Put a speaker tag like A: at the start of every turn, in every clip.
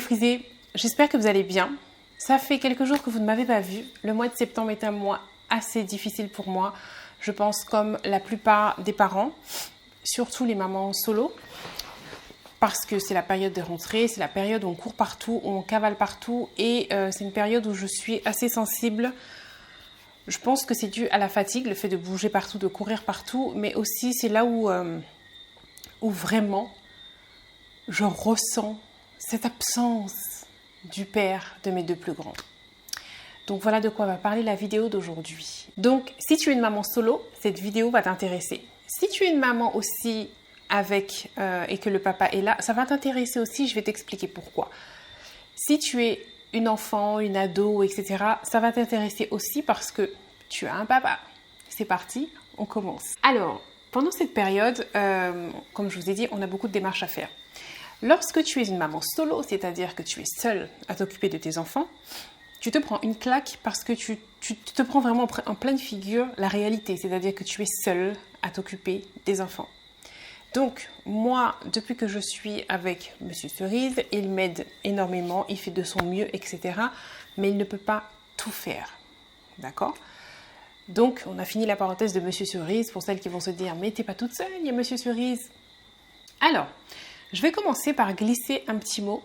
A: frisés, j'espère que vous allez bien. Ça fait quelques jours que vous ne m'avez pas vu. Le mois de septembre est un mois assez difficile pour moi. Je pense comme la plupart des parents, surtout les mamans solo. Parce que c'est la période de rentrée, c'est la période où on court partout, où on cavale partout. Et c'est une période où je suis assez sensible. Je pense que c'est dû à la fatigue, le fait de bouger partout, de courir partout. Mais aussi c'est là où vraiment je ressens cette absence du père de mes deux plus grands. Donc voilà de quoi va parler la vidéo d'aujourd'hui. Donc si tu es une maman solo, cette vidéo va t'intéresser. Si tu es une maman aussi avec et que le papa est là, ça va t'intéresser aussi, je vais t'expliquer pourquoi. Si tu es une enfant, une ado, etc., ça va t'intéresser aussi parce que tu as un papa. C'est parti, on commence. Alors, pendant cette période, comme je vous ai dit, on a beaucoup de démarches à faire. Lorsque tu es une maman solo, c'est-à-dire que tu es seule à t'occuper de tes enfants, tu te prends une claque parce que tu te prends vraiment en pleine figure la réalité, c'est-à-dire que tu es seule à t'occuper des enfants. Donc, moi, depuis que je suis avec Monsieur Cerise, il m'aide énormément, il fait de son mieux, etc. Mais il ne peut pas tout faire, d'accord ? Donc, on a fini la parenthèse de Monsieur Cerise pour celles qui vont se dire « Mais t'es pas toute seule, il y a Monsieur Cerise !» Alors, je vais commencer par glisser un petit mot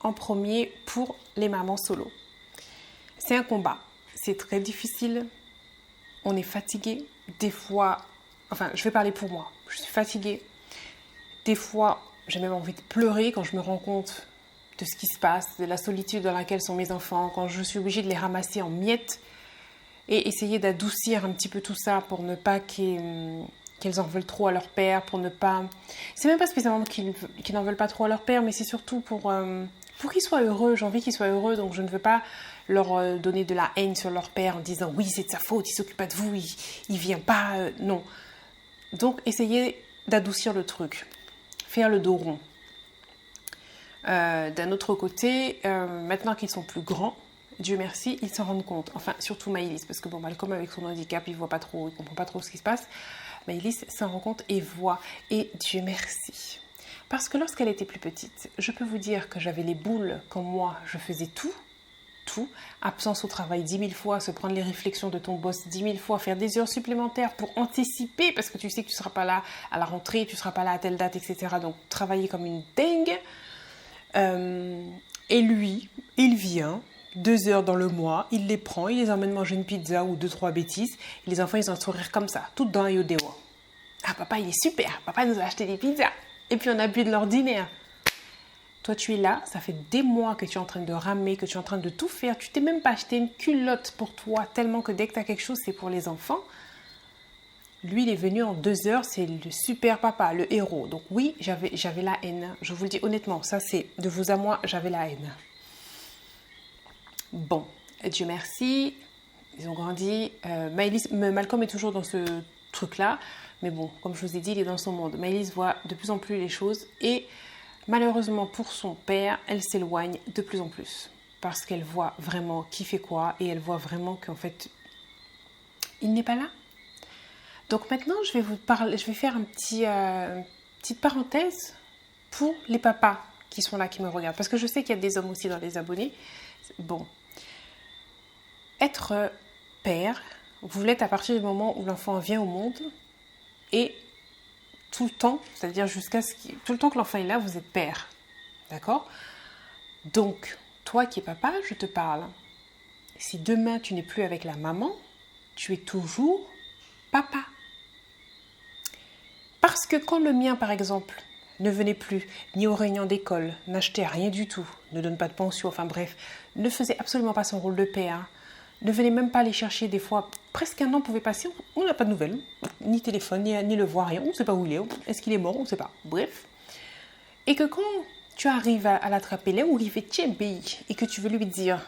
A: en premier pour les mamans solo. C'est un combat, c'est très difficile, on est fatigué, des fois, enfin je vais parler pour moi, je suis fatiguée, des fois j'ai même envie de pleurer quand je me rends compte de ce qui se passe, de la solitude dans laquelle sont mes enfants, quand je suis obligée de les ramasser en miettes et essayer d'adoucir un petit peu tout ça pour ne pas qu'elles en veulent trop à leur père, pour ne pas... C'est même pas spécialement qu'ils n'en veulent pas trop à leur père, mais c'est surtout pour qu'ils soient heureux. J'ai envie qu'ils soient heureux, donc je ne veux pas leur donner de la haine sur leur père en disant « Oui, c'est de sa faute, il ne s'occupe pas de vous, il vient pas... Non. » Donc, essayez d'adoucir le truc, faire le dos rond. D'un autre côté, maintenant qu'ils sont plus grands, Dieu merci, ils s'en rendent compte. Enfin, surtout Maëlys, parce que bon, Malcolm avec son handicap, il voit pas trop, il comprend pas trop ce qui se passe. Maëlys s'en rend compte et voit. Et Dieu merci. Parce que lorsqu'elle était plus petite, je peux vous dire que j'avais les boules quand moi, je faisais tout. Absence au travail 10 000 fois, se prendre les réflexions de ton boss 10 000 fois, faire des heures supplémentaires pour anticiper, parce que tu sais que tu ne seras pas là à la rentrée, tu ne seras pas là à telle date, etc. Donc, travailler comme une dingue. Et lui, il vient 2 heures dans le mois, il les prend, il les emmène manger une pizza ou 2-3 bêtises. Et les enfants, ils ont un sourire comme ça, tout dans un yodéo. Ah, papa, il est super, papa nous a acheté des pizzas. Et puis, on a bu de l'ordinaire. Toi, tu es là, ça fait des mois que tu es en train de ramer, que tu es en train de tout faire. Tu t'es même pas acheté une culotte pour toi, tellement que dès que tu as quelque chose, c'est pour les enfants. Lui, il est venu en 2 heures, c'est le super papa, le héros. Donc oui, j'avais la haine. Je vous le dis honnêtement, ça c'est de vous à moi, j'avais la haine. Bon, Dieu merci, ils ont grandi. Malcolm est toujours dans ce truc-là. Mais bon, comme je vous ai dit, il est dans son monde. Maëlys voit de plus en plus les choses et malheureusement pour son père, elle s'éloigne de plus en plus. Parce qu'elle voit vraiment qui fait quoi et elle voit vraiment qu'en fait, il n'est pas là. Donc maintenant, je vais faire une petite parenthèse pour les papas qui sont là, qui me regardent. Parce que je sais qu'il y a des hommes aussi dans les abonnés. Bon. Être père, vous l'êtes à partir du moment où l'enfant vient au monde et tout le temps, c'est-à-dire tout le temps que l'enfant est là, vous êtes père. D'accord ? Donc, toi qui es papa, je te parle. Si demain tu n'es plus avec la maman, tu es toujours papa. Parce que quand le mien, par exemple, ne venait plus, ni aux réunions d'école, n'achetait rien du tout, ne donne pas de pension, enfin bref, ne faisait absolument pas son rôle de père, ne venait même pas les chercher des fois, presque un an pouvait passer, on n'a pas de nouvelles, ni téléphone, ni le voir, rien, on ne sait pas où il est, est-ce qu'il est mort, on ne sait pas, bref. Et que quand tu arrives à l'attraper là où il fait tchébéi et que tu veux lui dire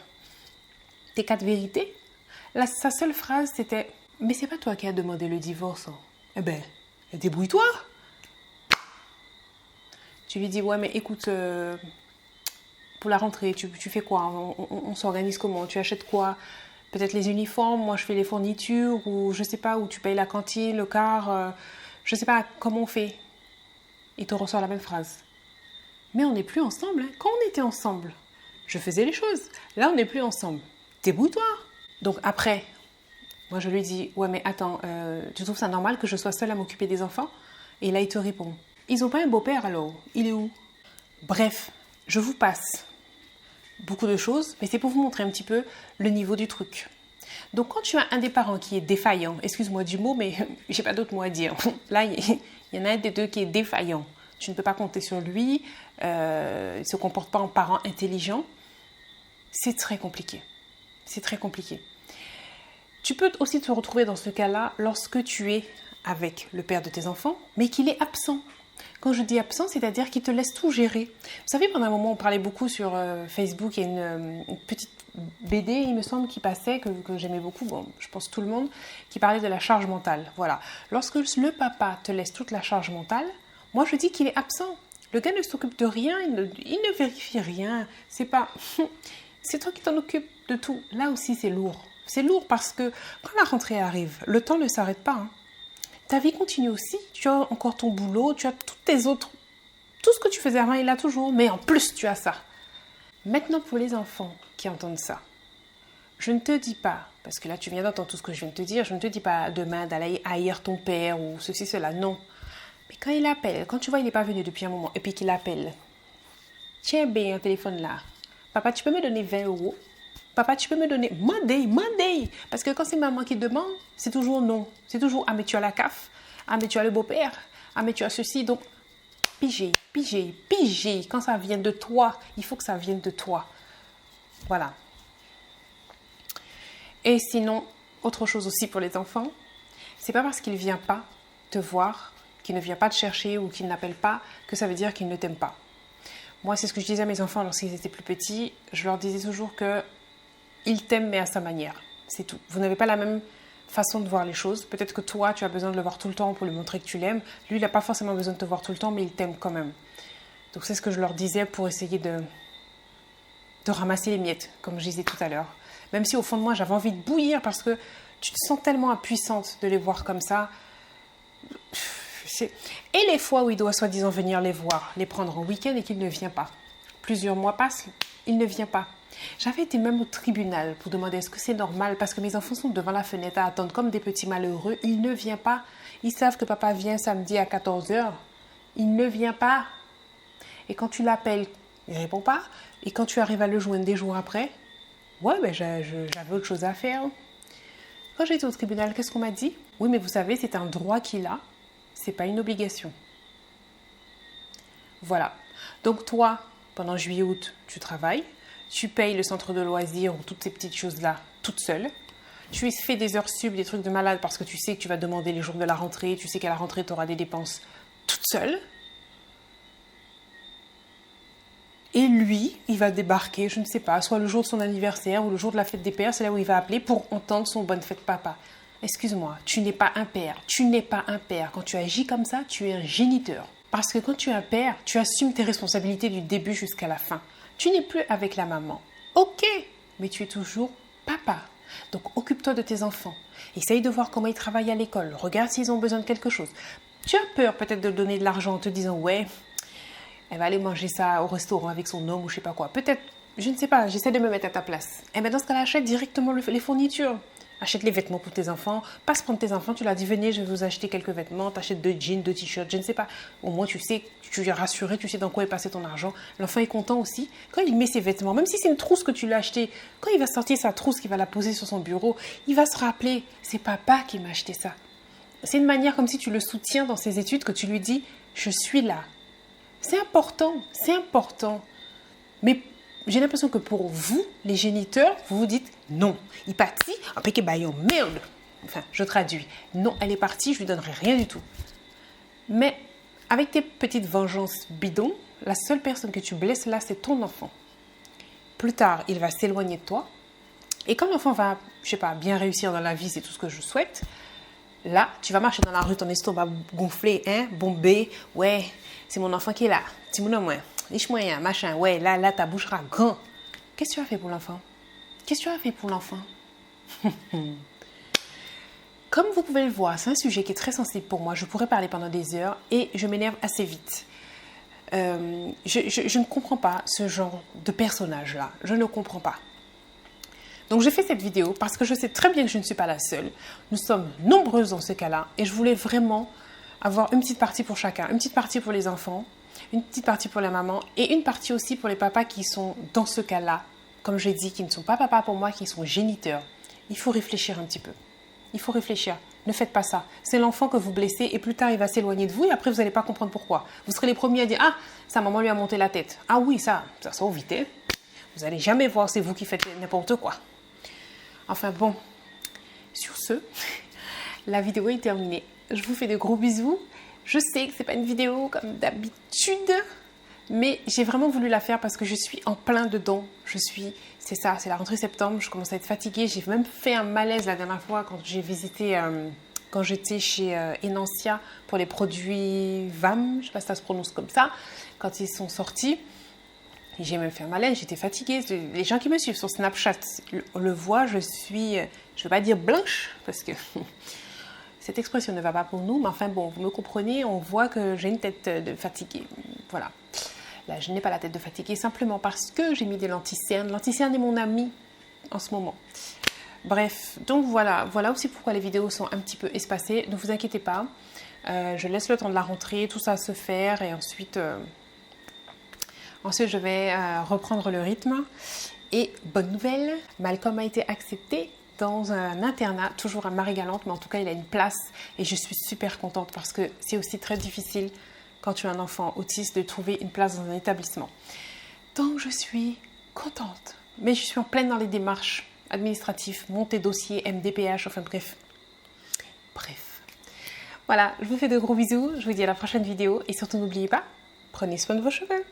A: tes 4 vérités, sa seule phrase c'était « Mais c'est pas toi qui as demandé le divorce. Hein. » Eh ben, débrouille-toi. Tu lui dis « Ouais, mais écoute, pour la rentrée, tu fais quoi? On s'organise comment? Tu achètes quoi? Peut-être les uniformes, moi je fais les fournitures, ou je sais pas, où tu payes la cantine, le car, je sais pas comment on fait. » Il te ressort la même phrase. « Mais on n'est plus ensemble. Hein. Quand on était ensemble, je faisais les choses. Là, on n'est plus ensemble. Débrouille-toi. Donc après, moi je lui dis, ouais mais attends, tu trouves ça normal que je sois seule à m'occuper des enfants? Et là, il te répond, ils n'ont pas un beau-père alors, il est où? Bref, je vous passe beaucoup de choses, mais c'est pour vous montrer un petit peu le niveau du truc. Donc quand tu as un des parents qui est défaillant, excuse-moi du mot, mais j'ai pas d'autre mot à dire. Là, il y en a un des deux qui est défaillant. Tu ne peux pas compter sur lui, il ne se comporte pas en parent intelligent. C'est très compliqué. C'est très compliqué. Tu peux aussi te retrouver dans ce cas-là lorsque tu es avec le père de tes enfants, mais qu'il est absent. Quand je dis absent, c'est-à-dire qu'il te laisse tout gérer. Vous savez, pendant un moment, on parlait beaucoup sur Facebook, il y a une petite BD, il me semble, qui passait, que j'aimais beaucoup, bon, je pense tout le monde, qui parlait de la charge mentale. Voilà. Lorsque le papa te laisse toute la charge mentale, moi je dis qu'il est absent. Le gars ne s'occupe de rien, il ne vérifie rien. C'est pas... C'est toi qui t'en occupes de tout. Là aussi, c'est lourd. C'est lourd parce que quand la rentrée arrive, le temps ne s'arrête pas. Hein. Ta vie continue aussi. Tu as encore ton boulot, tu as toutes tes autres... Tout ce que tu faisais avant, il a toujours. Mais en plus, tu as ça. Maintenant, pour les enfants qui entendent ça, je ne te dis pas, parce que là, tu viens d'entendre tout ce que je viens de te dire, je ne te dis pas demain d'aller haïr ton père ou ceci, cela. Non. Mais quand il appelle, quand tu vois il n'est pas venu depuis un moment, et puis qu'il appelle, tiens bien un téléphone là. Papa, tu peux me donner 20 euros? Papa, tu peux me donner Monday. Parce que quand c'est maman qui demande, c'est toujours non. C'est toujours, ah mais tu as la CAF. Ah mais tu as le beau-père. Ah mais tu as ceci. Donc, pigez. Quand ça vient de toi, il faut que ça vienne de toi. Voilà. Et sinon, autre chose aussi pour les enfants, c'est pas parce qu'il ne vient pas te voir, qu'il ne vient pas te chercher ou qu'il n'appelle pas, que ça veut dire qu'il ne t'aime pas. Moi, c'est ce que je disais à mes enfants lorsqu'ils étaient plus petits. Je leur disais toujours qu'ils t'aiment, mais à sa manière. C'est tout. Vous n'avez pas la même façon de voir les choses. Peut-être que toi, tu as besoin de le voir tout le temps pour lui montrer que tu l'aimes. Lui, il n'a pas forcément besoin de te voir tout le temps, mais il t'aime quand même. Donc, c'est ce que je leur disais pour essayer de ramasser les miettes, comme je disais tout à l'heure. Même si au fond de moi, j'avais envie de bouillir parce que tu te sens tellement impuissante de les voir comme ça. Et les fois où il doit soi-disant venir les voir, les prendre en week-end et qu'il ne vient pas. Plusieurs mois passent, il ne vient pas. J'avais été même au tribunal pour demander est-ce que c'est normal parce que mes enfants sont devant la fenêtre à attendre comme des petits malheureux. Il ne vient pas. Ils savent que papa vient samedi à 14h. Il ne vient pas. Et quand tu l'appelles, il ne répond pas. Et quand tu arrives à le joindre des jours après, ouais, ben j'avais autre chose à faire. Quand j'ai été au tribunal, qu'est-ce qu'on m'a dit? Oui, mais vous savez, c'est un droit qu'il a. C'est pas une obligation. Voilà. Donc toi, pendant juillet-août, tu travailles, tu payes le centre de loisirs ou toutes ces petites choses-là toute seule. Tu fais des heures sub, des trucs de malade parce que tu sais que tu vas demander les jours de la rentrée, tu sais qu'à la rentrée, tu auras des dépenses toute seule. Et lui, il va débarquer, je ne sais pas, soit le jour de son anniversaire ou le jour de la fête des pères, c'est là où il va appeler pour entendre son bonne fête papa. Excuse-moi, tu n'es pas un père. Tu n'es pas un père. Quand tu agis comme ça, tu es un géniteur. Parce que quand tu es un père, tu assumes tes responsabilités du début jusqu'à la fin. Tu n'es plus avec la maman. Ok, mais tu es toujours papa. Donc occupe-toi de tes enfants. Essaye de voir comment ils travaillent à l'école. Regarde s'ils ont besoin de quelque chose. Tu as peur peut-être de donner de l'argent en te disant « Ouais, elle va aller manger ça au restaurant avec son homme ou je sais pas quoi. » Peut-être, je ne sais pas, j'essaie de me mettre à ta place. Et bien dans ce cas-là, achète directement les fournitures. Achète les vêtements pour tes enfants. Passe prendre tes enfants. Tu leur dis, venez, je vais vous acheter quelques vêtements. T'achètes 2 jeans, 2 t-shirts, je ne sais pas. Au moins, tu sais, tu es rassuré, tu sais dans quoi est passé ton argent. L'enfant est content aussi. Quand il met ses vêtements, même si c'est une trousse que tu lui as achetée, quand il va sortir sa trousse, qu'il va la poser sur son bureau, il va se rappeler, c'est papa qui m'a acheté ça. C'est une manière comme si tu le soutiens dans ses études, que tu lui dis, je suis là. C'est important, c'est important. Mais j'ai l'impression que pour vous, les géniteurs, vous vous dites non. Il est parti, après qu'il baille en merde. Enfin, je traduis. Non, elle est partie, je lui donnerai rien du tout. Mais avec tes petites vengeances bidons, la seule personne que tu blesses là, c'est ton enfant. Plus tard, il va s'éloigner de toi. Et quand l'enfant va, je sais pas, bien réussir dans la vie, c'est tout ce que je souhaite. Là, tu vas marcher dans la rue, ton estomac gonflé, hein, bombé. Ouais, c'est mon enfant qui est là. Petit mon homme, riche moyen, machin. Ouais, là, ta bouche sera grand. Qu'est-ce que tu as fait pour l'enfant? Qu'est-ce que tu as fait pour l'enfant? Comme vous pouvez le voir, c'est un sujet qui est très sensible pour moi. Je pourrais parler pendant des heures et je m'énerve assez vite. Je ne comprends pas ce genre de personnage-là. Je ne comprends pas. Donc j'ai fait cette vidéo parce que je sais très bien que je ne suis pas la seule. Nous sommes nombreuses dans ce cas-là et je voulais vraiment avoir une petite partie pour chacun. Une petite partie pour les enfants, une petite partie pour la maman et une partie aussi pour les papas qui sont dans ce cas-là. Comme j'ai dit, qui ne sont pas papas pour moi, qui sont géniteurs. Il faut réfléchir un petit peu. Il faut réfléchir. Ne faites pas ça. C'est l'enfant que vous blessez et plus tard, il va s'éloigner de vous et après, vous n'allez pas comprendre pourquoi. Vous serez les premiers à dire « Ah, sa maman lui a monté la tête. » Ah oui, ça sort vite. Hein? Vous n'allez jamais voir, c'est vous qui faites n'importe quoi. Enfin bon, sur ce, la vidéo est terminée. Je vous fais de gros bisous. Je sais que ce n'est pas une vidéo comme d'habitude, mais j'ai vraiment voulu la faire parce que je suis en plein dedans. C'est ça, c'est la rentrée septembre, je commence à être fatiguée. J'ai même fait un malaise la dernière fois quand j'ai visité, quand j'étais chez Enancia pour les produits VAM, je ne sais pas si ça se prononce comme ça, quand ils sont sortis. J'ai même fait un malaise, j'étais fatiguée. Les gens qui me suivent sur Snapchat le voient, je ne veux pas dire blanche, parce que cette expression ne va pas pour nous, mais enfin bon, vous me comprenez, on voit que j'ai une tête de fatiguée. Voilà. Là, je n'ai pas la tête de fatiguée, simplement parce que j'ai mis des lentilles cernes. Lentilles cernes est mon ami en ce moment. Bref, donc voilà aussi pourquoi les vidéos sont un petit peu espacées. Ne vous inquiétez pas, je laisse le temps de la rentrée, tout ça se faire, et ensuite je vais reprendre le rythme. Et bonne nouvelle, Malcolm a été accepté dans un internat, toujours à Marie-Galante, mais en tout cas il a une place et je suis super contente parce que c'est aussi très difficile quand tu as un enfant autiste de trouver une place dans un établissement. Donc je suis contente, mais je suis en pleine dans les démarches administratives, monter dossier, MDPH, enfin bref. Voilà, je vous fais de gros bisous, je vous dis à la prochaine vidéo et surtout n'oubliez pas, prenez soin de vos cheveux.